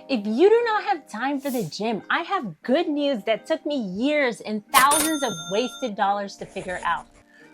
If you do not have time for the gym, I have good news that took me years and thousands of wasted dollars to figure out.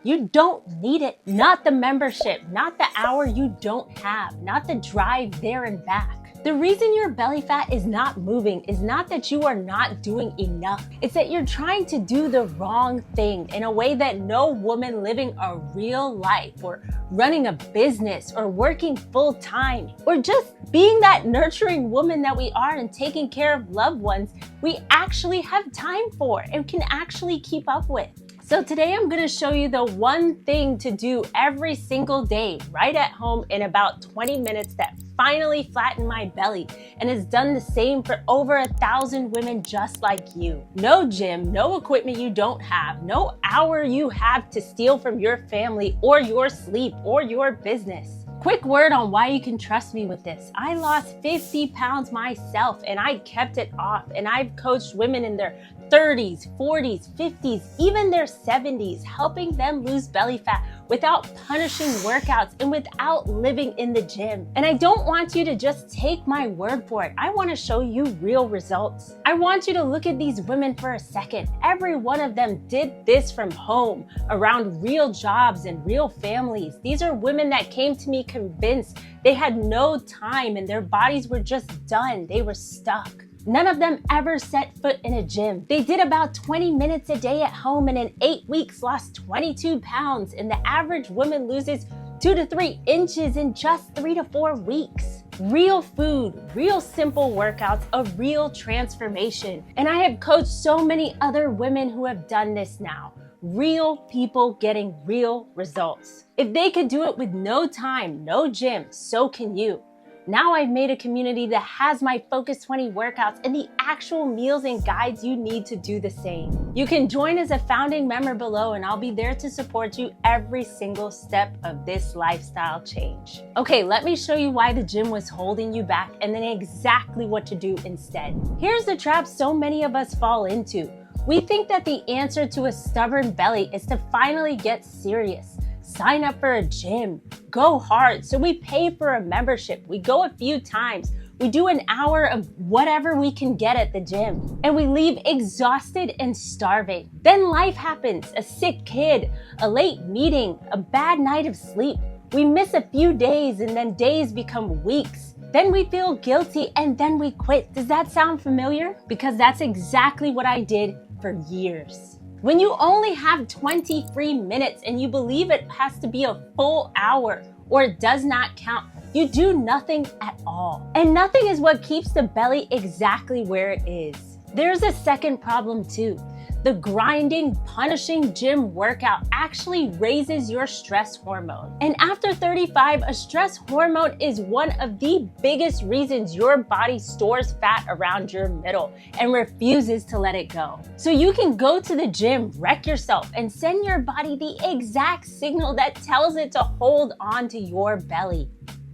You don't need it. Not the membership, not the hour you don't have, not the drive there and back. The reason your belly fat is not moving is not that you are not doing enough. It's that you're trying to do the wrong thing in a way that no woman living a real life or running a business or working full time or just being that nurturing woman that we are and taking care of loved ones we actually have time for and can actually keep up with. So today I'm going to show you the one thing to do every single day right at home in about 20 minutes that finally flattened my belly and has done the same for over 1,000 women just like you. No gym, no equipment you don't have, no hour you have to steal from your family or your sleep or your business. Quick word on why you can trust me with this. I lost 50 pounds myself and I kept it off, and I've coached women in their 30s, 40s, 50s, even their 70s, helping them lose belly fat without punishing workouts and without living in the gym. And I don't want you to just take my word for it. I want to show you real results. I want you to look at these women for a second. Every one of them did this from home, around real jobs and real families. These are women that came to me convinced they had no time and their bodies were just done. They were stuck. None of them ever set foot in a gym. They did about 20 minutes a day at home and in 8 weeks lost 22 pounds, and the average woman loses 2 to 3 inches in just 3 to 4 weeks. Real food, real simple workouts, a real transformation. And I have coached so many other women who have done this now. Real people getting real results. If they could do it with no time, no gym, so can you. Now I've made a community that has my Focus 20 workouts and the actual meals and guides you need to do the same. You can join as a founding member below, and I'll be there to support you every single step of this lifestyle change. Okay, let me show you why the gym was holding you back and then exactly what to do instead. Here's the trap so many of us fall into. We think that the answer to a stubborn belly is to finally get serious. Sign up for a gym, go hard. So we pay for a membership. We go a few times. We do an hour of whatever we can get at the gym, and we leave exhausted and starving. Then life happens, a sick kid, a late meeting, a bad night of sleep. We miss a few days and then days become weeks. Then we feel guilty and then we quit. Does that sound familiar? Because that's exactly what I did for years. When you only have 20 free minutes and you believe it has to be a full hour or it does not count, you do nothing at all. And nothing is what keeps the belly exactly where it is. There's a second problem too. The grinding, punishing gym workout actually raises your stress hormone. And after 35, a stress hormone is one of the biggest reasons your body stores fat around your middle and refuses to let it go. So you can go to the gym, wreck yourself, and send your body the exact signal that tells it to hold on to your belly.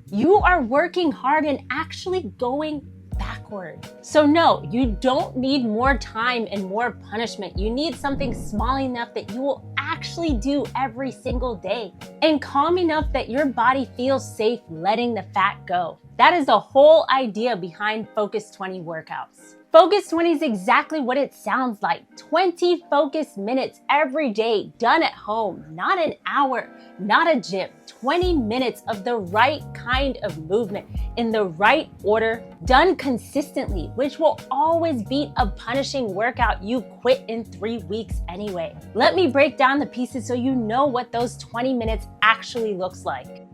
You are working hard and actually going backward. So no, you don't need more time and more punishment. You need something small enough that you will actually do every single day and calm enough that your body feels safe letting the fat go. That is the whole idea behind Focus 20 workouts. Focus 20 is exactly what it sounds like. 20 focused minutes every day, done at home, not an hour, not a gym. 20 minutes of the right kind of movement in the right order, done consistently, which will always beat a punishing workout you quit in 3 weeks anyway. Let me break down the pieces so you know what those 20 minutes actually looks like.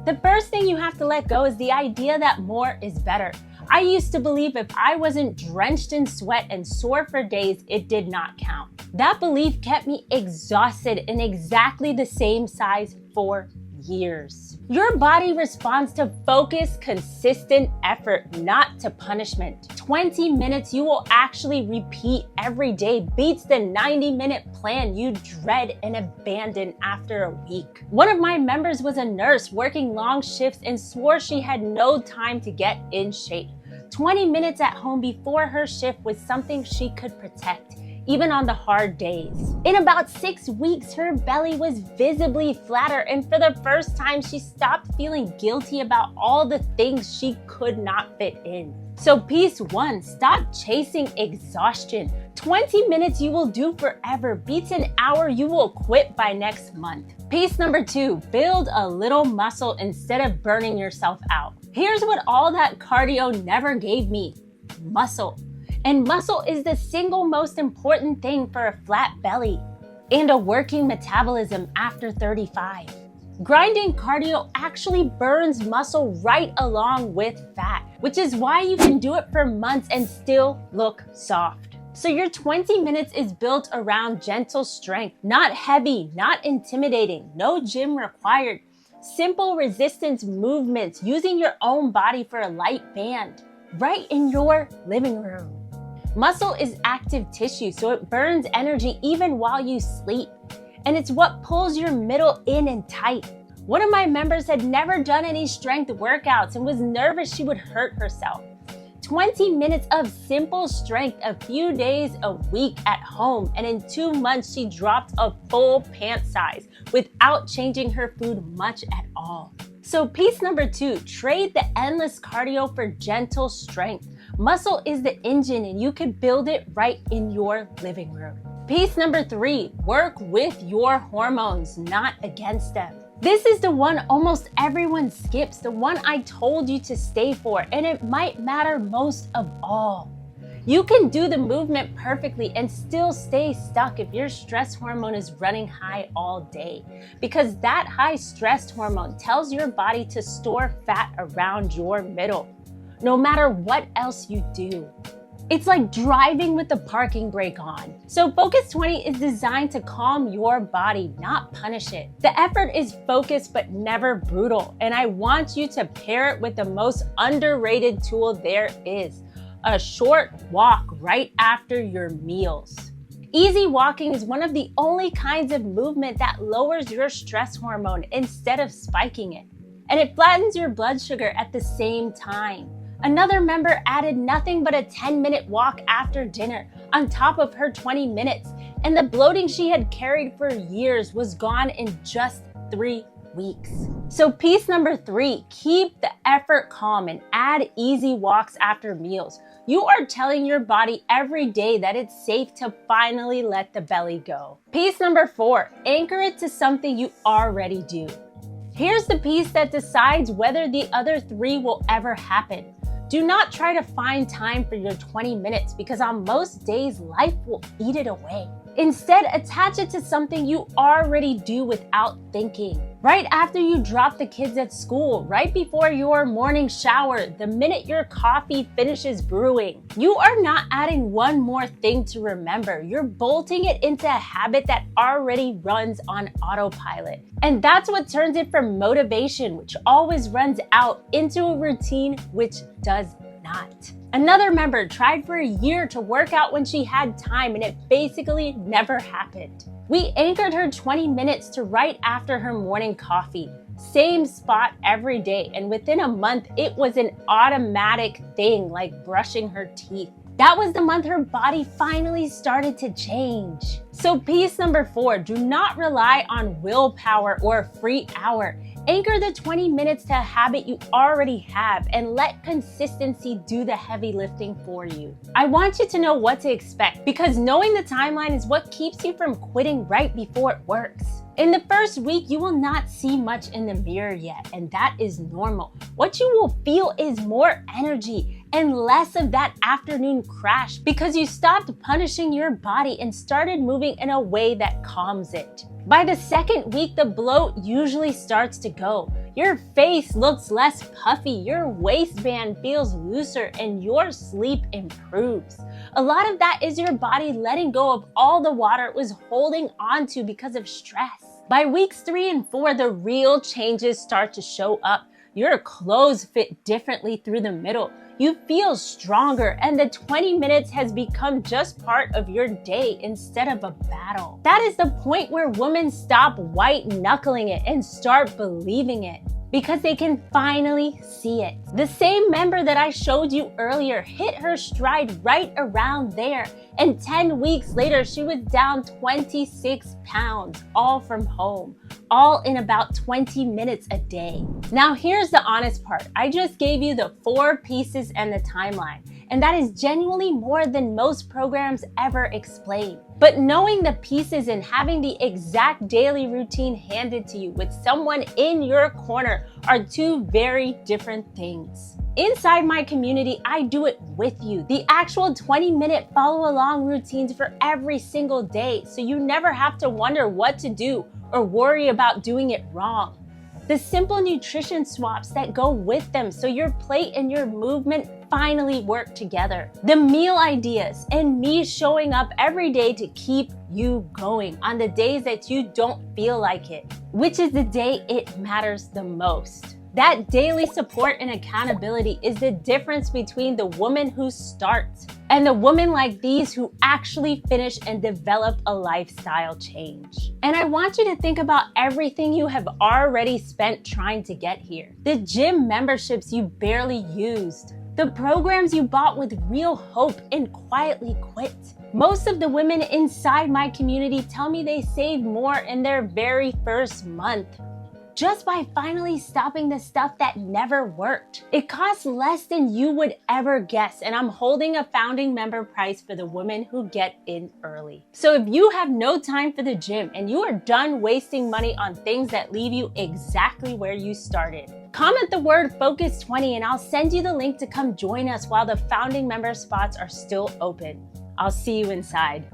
The first thing you have to let go is the idea that more is better. I used to believe if I wasn't drenched in sweat and sore for days, it did not count. That belief kept me exhausted in exactly the same size for years. Your body responds to focused, consistent effort, not to punishment. 20 minutes you will actually repeat every day beats the 90-minute plan you dread and abandon after a week. One of my members was a nurse working long shifts and swore she had no time to get in shape. 20 minutes at home before her shift was something she could protect. even on the hard days. In about 6 weeks, her belly was visibly flatter, and for the first time, she stopped feeling guilty about all the things she could not fit in. So piece 1, stop chasing exhaustion. 20 minutes you will do forever beats an hour you will quit by next month. Piece number 2, build a little muscle instead of burning yourself out. Here's what all that cardio never gave me: muscle. And muscle is the single most important thing for a flat belly and a working metabolism after 35. Grinding cardio actually burns muscle right along with fat, which is why you can do it for months and still look soft. So your 20 minutes is built around gentle strength, not heavy, not intimidating, no gym required. Simple resistance movements using your own body for a light band right in your living room. Muscle is active tissue, so it burns energy even while you sleep. And it's what pulls your middle in and tight. One of my members had never done any strength workouts and was nervous she would hurt herself. 20 minutes of simple strength a few days a week at home, and in 2 months she dropped a full pant size without changing her food much at all. So piece number 2, trade the endless cardio for gentle strength. Muscle is the engine and you can build it right in your living room. Piece number 3, work with your hormones, not against them. This is the one almost everyone skips, the one I told you to stay for, and it might matter most of all. You can do the movement perfectly and still stay stuck if your stress hormone is running high all day, because that high stress hormone tells your body to store fat around your middle, no matter what else you do. It's like driving with the parking brake on. So Focus 20 is designed to calm your body, not punish it. The effort is focused but never brutal, and I want you to pair it with the most underrated tool there is: a short walk right after your meals. Easy walking is one of the only kinds of movement that lowers your stress hormone instead of spiking it, and it flattens your blood sugar at the same time. Another member added nothing but a 10-minute walk after dinner on top of her 20 minutes, and the bloating she had carried for years was gone in just 3 weeks. So piece number 3, keep the effort calm and add easy walks after meals. You are telling your body every day that it's safe to finally let the belly go. Piece number 4, anchor it to something you already do. Here's the piece that decides whether the other 3 will ever happen. Do not try to find time for your 20 minutes because on most days, life will eat it away. Instead, attach it to something you already do without thinking. Right after you drop the kids at school, right before your morning shower, the minute your coffee finishes brewing. You are not adding one more thing to remember. You're bolting it into a habit that already runs on autopilot. And that's what turns it from motivation, which always runs out, into a routine which does not. Another member tried for a year to work out when she had time, and it basically never happened. We anchored her 20 minutes to right after her morning coffee. Same spot every day, and within a month, it was an automatic thing like brushing her teeth. That was the month her body finally started to change. So piece number 4, do not rely on willpower or a free hour. Anchor the 20 minutes to a habit you already have and let consistency do the heavy lifting for you. I want you to know what to expect because knowing the timeline is what keeps you from quitting right before it works. In the first week, you will not see much in the mirror yet, and that is normal. What you will feel is more energy and less of that afternoon crash because you stopped punishing your body and started moving in a way that calms it. By the second week, the bloat usually starts to go. Your face looks less puffy, your waistband feels looser, and your sleep improves. A lot of that is your body letting go of all the water it was holding onto because of stress. By weeks 3 and 4, the real changes start to show up. Your clothes fit differently through the middle. You feel stronger, and the 20 minutes has become just part of your day instead of a battle. That is the point where women stop white knuckling it and start believing it. because they can finally see it. The same member that I showed you earlier hit her stride right around there, and 10 weeks later, she was down 26 pounds, all from home, all in about 20 minutes a day. Now, here's the honest part. I just gave you the 4 pieces and the timeline, and that is genuinely more than most programs ever explain. But knowing the pieces and having the exact daily routine handed to you with someone in your corner are 2 very different things. Inside my community, I do it with you. The actual 20-minute follow-along routines for every single day, so you never have to wonder what to do or worry about doing it wrong. The simple nutrition swaps that go with them so your plate and your movement finally work together. The meal ideas and me showing up every day to keep you going on the days that you don't feel like it, which is the day it matters the most. That daily support and accountability is the difference between the woman who starts and the woman like these who actually finish and develop a lifestyle change. And I want you to think about everything you have already spent trying to get here. The gym memberships you barely used. The programs you bought with real hope and quietly quit. Most of the women inside my community tell me they saved more in their very first month, just by finally stopping the stuff that never worked. It costs less than you would ever guess, and I'm holding a founding member price for the women who get in early. So if you have no time for the gym and you are done wasting money on things that leave you exactly where you started, comment the word Focus20 and I'll send you the link to come join us while the founding member spots are still open. I'll see you inside.